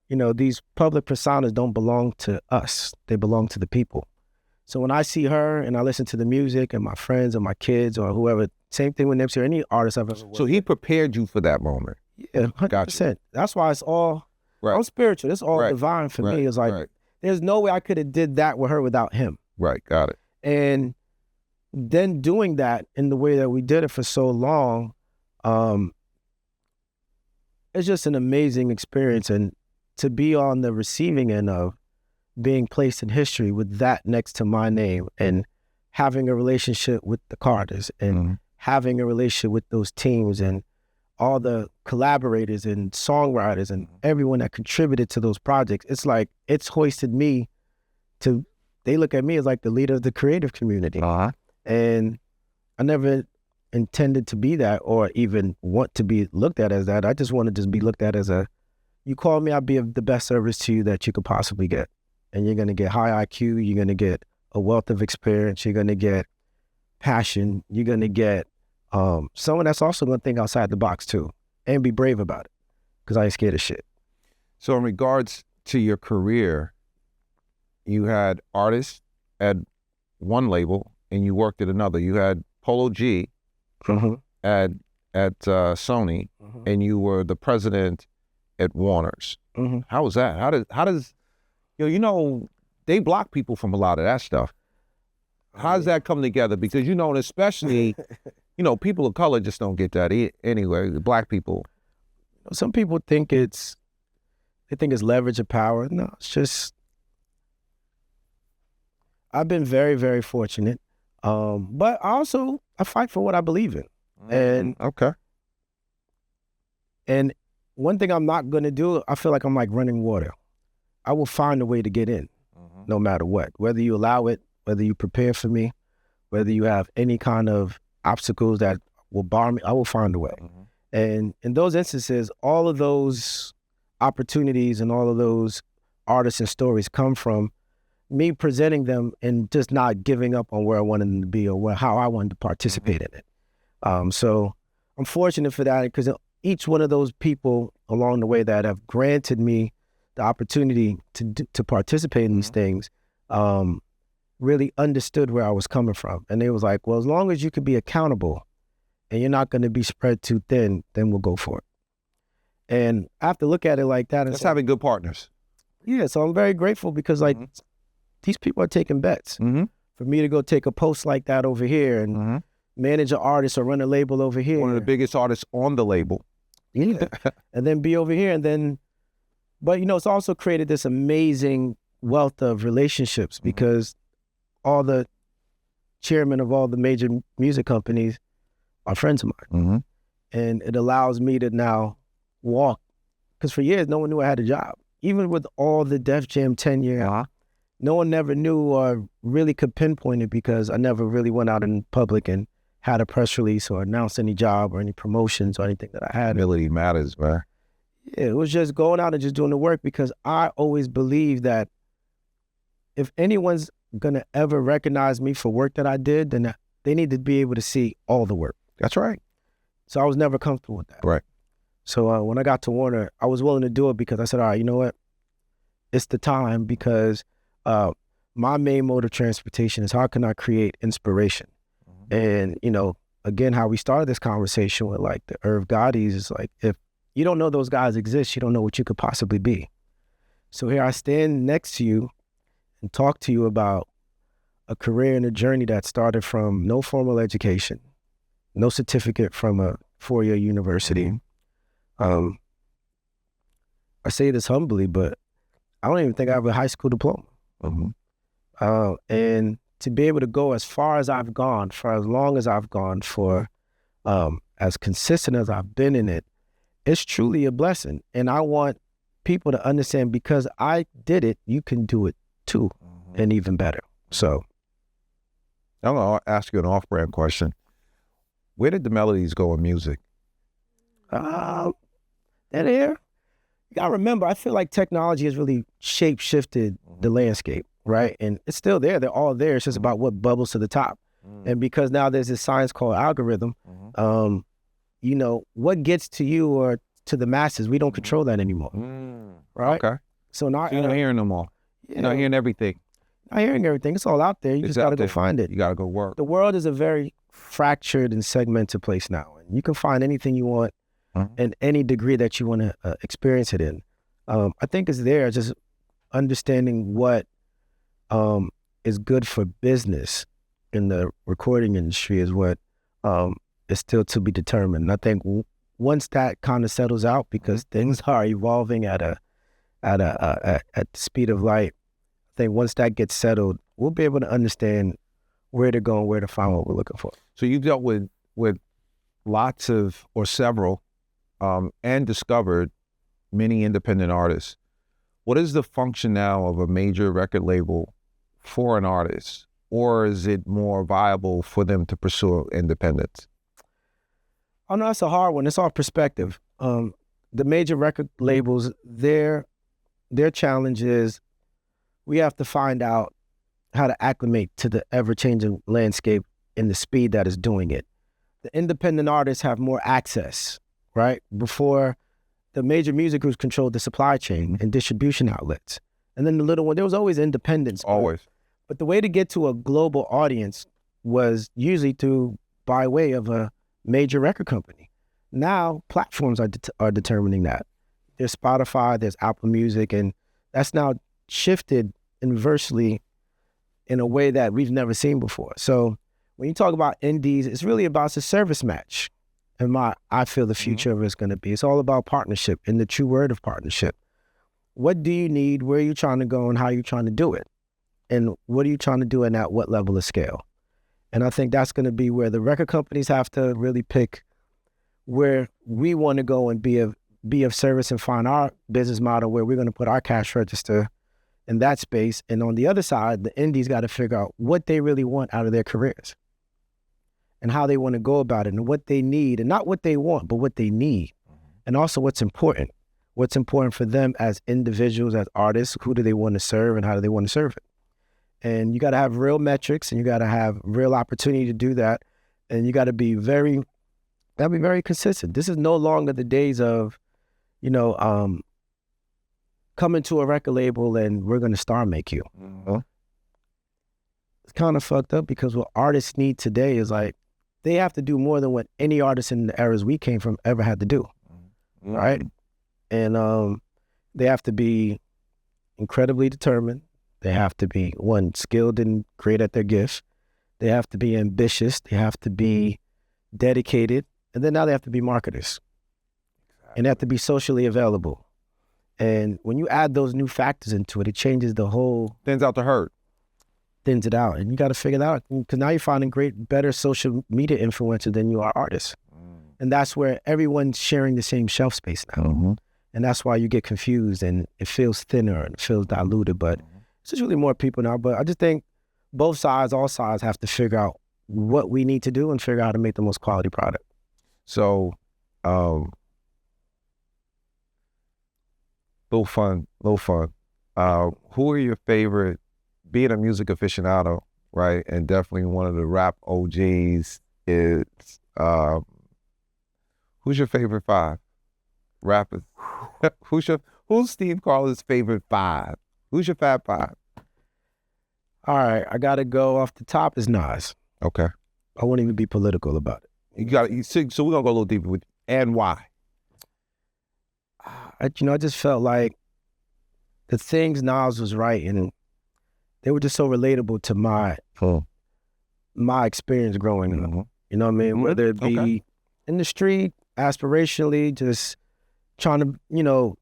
you know, these public personas don't belong to us. They belong to the people. So when I see her and I listen to the music and my friends or my kids or whoever, same thing with Nipsey or any artist I've ever worked with. So he prepared you for that moment. Yeah, 100%. Gotcha. That's why it's all, Right. I'm spiritual. It's all divine for me. It's like, there's no way I could have did that with her without him. Right, got it. And then doing that in the way that we did it for so long, it's just an amazing experience. And to be on the receiving end of being placed in history with that next to my name and having a relationship with the Carters and having a relationship with those teams and all the collaborators and songwriters and everyone that contributed to those projects, it's like, it's hoisted me to, they look at me as like the leader of the creative community. And I never intended to be that or even want to be looked at as that. I just want to just be looked at as you call me, I'll be of the best service to you that you could possibly get. And you're going to get high IQ, you're going to get a wealth of experience, you're going to get passion, you're going to get someone that's also going to think outside the box too and be brave about it because I ain't scared of shit. So in regards to your career, you had artists at one label and you worked at another. You had Polo G at Sony and you were the president at Warner's. How was that? How does you know, they block people from a lot of that stuff. How does that come together? Because, you know, and especially, you know, people of color just don't get that anyway, Black people. Some people think they think it's leverage of power. No, it's just, I've been very, very fortunate. But I fight for what I believe in. And and one thing I'm not going to do, I feel like I'm like running water. I will find a way to get in no matter what, whether you allow it, whether you prepare for me, whether you have any kind of obstacles that will bar me, I will find a way. And in those instances, all of those opportunities and all of those artists and stories come from me presenting them and just not giving up on where I wanted them to be or how I wanted to participate in it. So I'm fortunate for that because each one of those people along the way that have granted me the opportunity to participate in these things really understood where I was coming from. And they was like, well, as long as you could be accountable and you're not going to be spread too thin, then we'll go for it. And I have to look at it like that. That's having good partners. Yeah, so I'm very grateful because like these people are taking bets. For me to go take a post like that over here and manage an artist or run a label over here. One of the biggest artists on the label. Yeah, and then be over here and then, but you know, it's also created this amazing wealth of relationships because all the chairmen of all the major music companies are friends of mine. And it allows me to now walk, because for years, no one knew I had a job. Even with all the Def Jam tenure, no one never knew or really could pinpoint it because I never really went out in public and had a press release or announced any job or any promotions or anything that I had. Humility matters, man. Yeah, it was just going out and just doing the work because I always believed that if anyone's gonna ever recognize me for work that I did, then they need to be able to see all the work. That's right. So I was never comfortable with that. Right. So when I got to Warner, I was willing to do it because I said, all right, you know what? It's the time, because my main mode of transportation is how can I create inspiration? And, again, how we started this conversation with like the Irv Gottis is like, if you don't know those guys exist, you don't know what you could possibly be. So here I stand next to you and talk to you about a career and a journey that started from no formal education, no certificate from a four-year university. I say this humbly, but I don't even think I have a high school diploma. And to be able to go as far as I've gone, for as long as I've gone, for as consistent as I've been in it, it's truly a blessing. And I want people to understand, because I did it, you can do it too, and even better. So I'm going to ask you an off-brand question. Where did the melodies go in music? That here, you got to remember, I feel like technology has really shape-shifted the landscape, right? And it's still there. They're all there. It's just about what bubbles to the top. And because now there's this science called algorithm, what gets to you or to the masses, we don't control that anymore, right? Okay. So now you're not hearing them all. You're not hearing everything. Not hearing everything. It's all out there. You just got to go find it. You got to go work. The world is a very fractured and segmented place now. And you can find anything you want in any degree that you want to experience it in. I think it's there, just understanding what is good for business in the recording industry is what is still to be determined. And I think once that kind of settles out, because things are evolving at the speed of light, I think once that gets settled, we'll be able to understand where to go and where to find what we're looking for. So you've dealt with lots of, or several, and discovered many independent artists. What is the function now of a major record label for an artist? Or is it more viable for them to pursue independence? Oh no, that's a hard one. It's all perspective. The major record labels, their challenge is we have to find out how to acclimate to the ever-changing landscape and the speed that is doing it. The independent artists have more access, right? Before, the major music groups controlled the supply chain and distribution outlets. And then the little one, there was always independence. Always. But the way to get to a global audience was usually by way of a major record company. Now, platforms are determining that. There's Spotify, there's Apple Music, and that's now shifted inversely in a way that we've never seen before. So when you talk about indies, it's really about the service match. And I feel the future of it's going to be. It's all about partnership, in the true word of partnership. What do you need? Where are you trying to go? And how are you trying to do it? And what are you trying to do and at what level of scale? And I think that's going to be where the record companies have to really pick where we want to go and be of service and find our business model where we're going to put our cash register in that space. And on the other side, the indies got to figure out what they really want out of their careers and how they want to go about it and what they need, and not what they want, but what they need. And also what's important for them as individuals, as artists. Who do they want to serve and how do they want to serve it? And you got to have real metrics and you got to have real opportunity to do that. And you got to be very consistent. This is no longer the days of, coming to a record label and we're going to star make you. It's kind of fucked up, because what artists need today is like, they have to do more than what any artist in the eras we came from ever had to do, right? And they have to be incredibly determined. They have to be, one, skilled and great at their gift. They have to be ambitious. They have to be dedicated. And then now they have to be marketers. And they have to be socially available. And when you add those new factors into it, it changes the whole... Thins out the herd. Thins it out. And you got to figure that out. Because now you're finding better social media influencers than you are artists. And that's where everyone's sharing the same shelf space now. And that's why you get confused and it feels thinner and it feels diluted. But it's just really more people now. But I just think both sides, all sides, have to figure out what we need to do and figure out how to make the most quality product. So, little fun. Who are your favorite, being a music aficionado, right? And definitely one of the rap OGs is, who's your favorite five? Rappers. Who's Steve Carless' favorite 5? Who's your Fab 5? All right, I gotta go off the top is Nas. Okay. I won't even be political about it. So we're gonna go a little deeper with and why. I just felt like the things Nas was writing, they were just so relatable to my experience growing up. You know what I mean? Whether it be in the street, aspirationally, just trying to,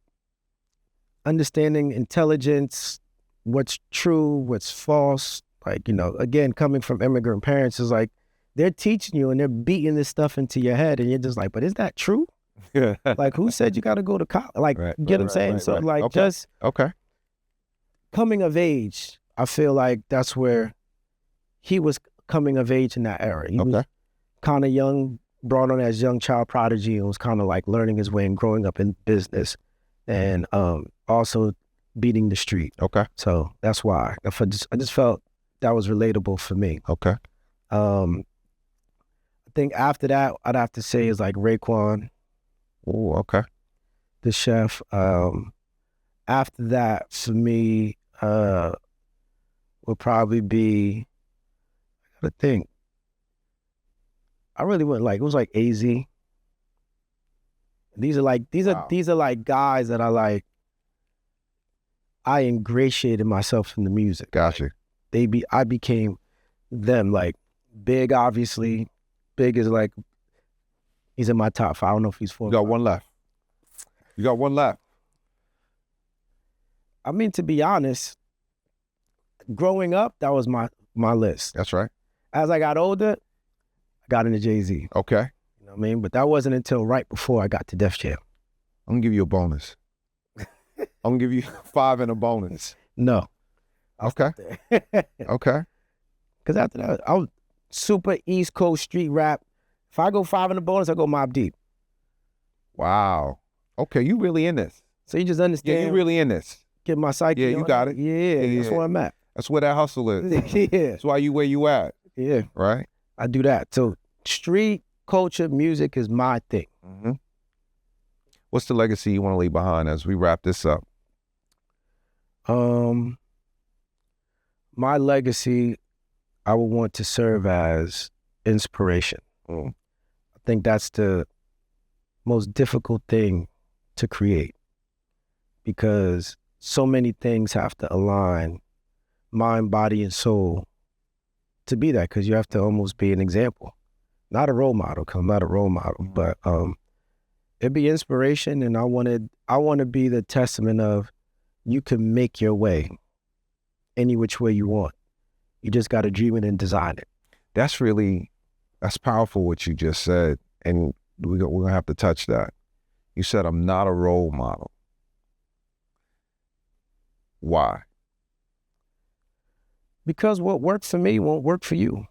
understanding intelligence, what's true, what's false. Like, again, coming from immigrant parents, is like they're teaching you and they're beating this stuff into your head, and you're just like, but is that true? Like, who said you got to go to college? Like, get what I'm saying? So, just coming of age, I feel like that's where he was coming of age in that era. He was kind of young, brought on as young child prodigy, and was kind of like learning his way and growing up in business, and also beating the street. So that's why I just felt that was relatable for me. I think after that, I'd have to say is like Raekwon. Oh, The Chef. After that, for me, would probably be, I gotta think. I really went it was like AZ. These are like guys that I ingratiated myself in the music. Gotcha. I became them. Like Big, obviously. Big is like, he's in my top 5. I don't know if he's 4. You got one left. I mean, to be honest, growing up, that was my list. That's right. As I got older, I got into Jay-Z. Okay. You know what I mean? But that wasn't until right before I got to Def Jam. I'm gonna give you a bonus. I'm gonna give you 5 and a bonus. No. Okay. Okay. Because after that, I was super East Coast street rap. If I go 5 in a bonus, I go Mobb Deep. Wow. Okay, you really in this. So you just understand. Yeah, you really in this. Get my psyche. Yeah, you got it. Yeah, that's where I'm at. That's where that hustle is. Yeah. That's why you where you at. Yeah. Right? I do that. So street culture, music is my thing. Mm-hmm. What's the legacy you want to leave behind as we wrap this up? My legacy, I would want to serve as inspiration. I think that's the most difficult thing to create, because so many things have to align, mind, body, and soul, to be that, because you have to almost be an example. Not a role model, because I'm not a role model, but it'd be inspiration, and I want to be the testament of you can make your way any which way you want. You just got to dream it and design it. That's powerful what you just said, and we're going to have to touch that. You said, I'm not a role model. Why? Because what worked for me won't work for you.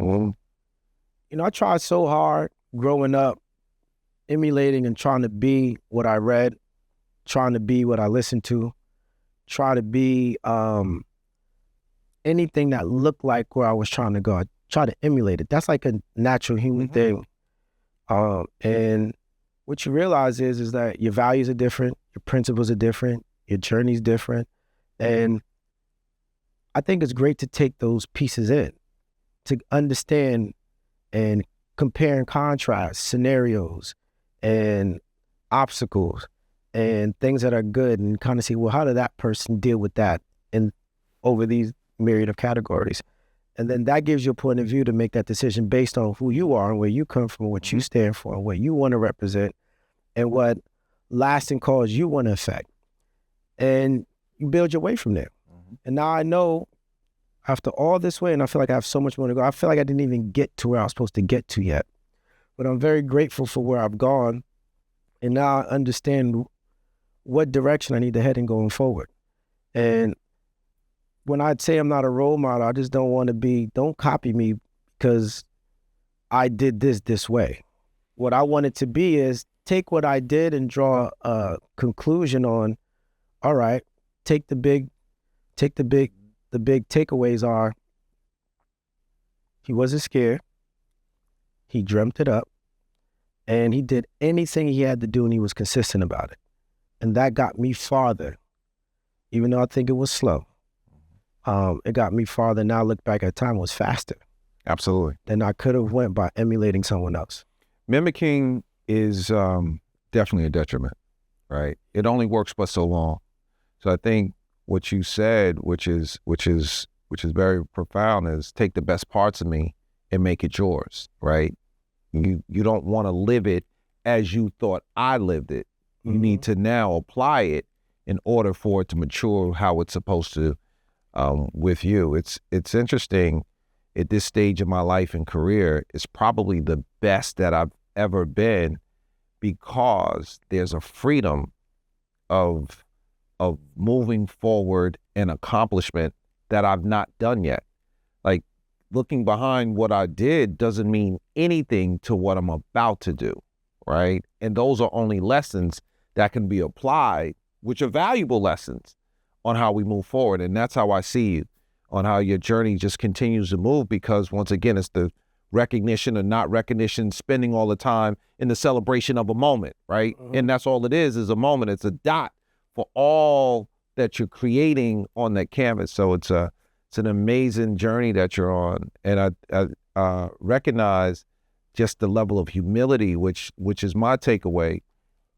I tried so hard growing up, emulating and trying to be what I read, trying to be what I listened to, try to be anything that looked like where I was trying to go. I try to emulate it. That's like a natural human thing. And what you realize is that your values are different, your principles are different, your journey's different. And I think it's great to take those pieces in, to understand and compare and contrast scenarios and obstacles and things that are good, and kind of see, well, how did that person deal with that in over these myriad of categories? And then that gives you a point of view to make that decision based on who you are and where you come from, what you stand for, and what you want to represent, and what lasting cause you want to affect. And you build your way from there. And now I know, after all this way, and I feel like I have so much more to go, I feel like I didn't even get to where I was supposed to get to yet. But I'm very grateful for where I've gone. And now I understand what direction I need to head in going forward. And when I'd say I'm not a role model, I just don't want to be, don't copy me because I did this way. What I want it to be is take what I did and draw a conclusion on, all right, the big takeaways are, he wasn't scared, he dreamt it up, And he did anything he had to do, and he was consistent about it. And that got me farther, even though I think it was slow. It got me farther. Now I look back at time, it was faster. Absolutely. Than I could have went by emulating someone else. Mimicking is definitely a detriment, right? It only works but so long. So I think what you said, which is very profound, is take the best parts of me and make it yours, right? You don't want to live it as you thought I lived it. You need to now apply it in order for it to mature how it's supposed to with you. It's interesting. At this stage of my life and career, it's probably the best that I've ever been, because there's a freedom of moving forward and accomplishment that I've not done yet. Like, looking behind what I did doesn't mean anything to what I'm about to do, right? And those are only lessons that can be applied, which are valuable lessons on how we move forward. And that's how I see you, on how your journey just continues to move, because once again, it's the recognition or not recognition, spending all the time in the celebration of a moment, right? And that's all it is a moment. It's a dot for all that you're creating on that canvas. So it's an amazing journey that you're on. And I recognize just the level of humility, which is my takeaway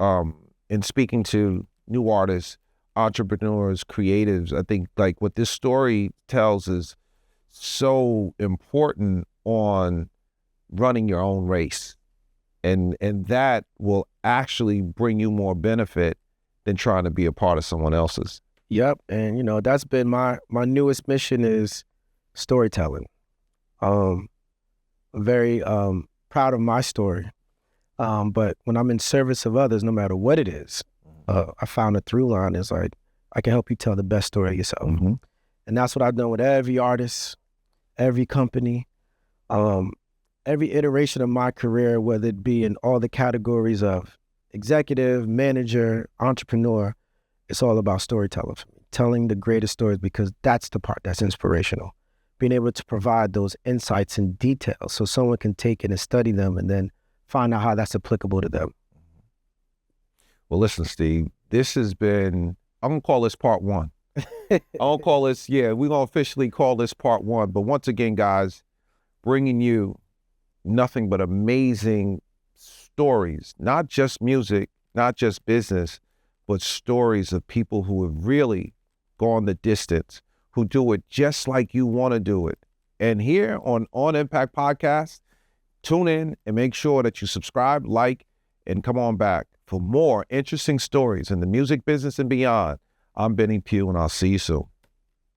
in speaking to new artists, entrepreneurs, creatives. I think like what this story tells is so important on running your own race. And that will actually bring you more benefit than trying to be a part of someone else's. Yep. And, you know, that's been my newest mission is storytelling. Very proud of my story. But when I'm in service of others, no matter what it is, I found a through line is like, I can help you tell the best story of yourself. And that's what I've done with every artist, every company, every iteration of my career, whether it be in all the categories of executive, manager, entrepreneur. It's all about storytelling for me, telling the greatest stories, because that's the part that's inspirational. Being able to provide those insights and details so someone can take it and study them and then find out how that's applicable to them. Well, listen, Steve, this has been, I'm going to call this part one. I'll call this, we're going to officially call this part one. But once again, guys, bringing you nothing but amazing stories, not just music, not just business, but stories of people who have really gone the distance, who do it just like you want to do it. And here on Impact Podcast, tune in and make sure that you subscribe, like, and come on back for more interesting stories in the music business and beyond. I'm Benny Pough, and I'll see you soon.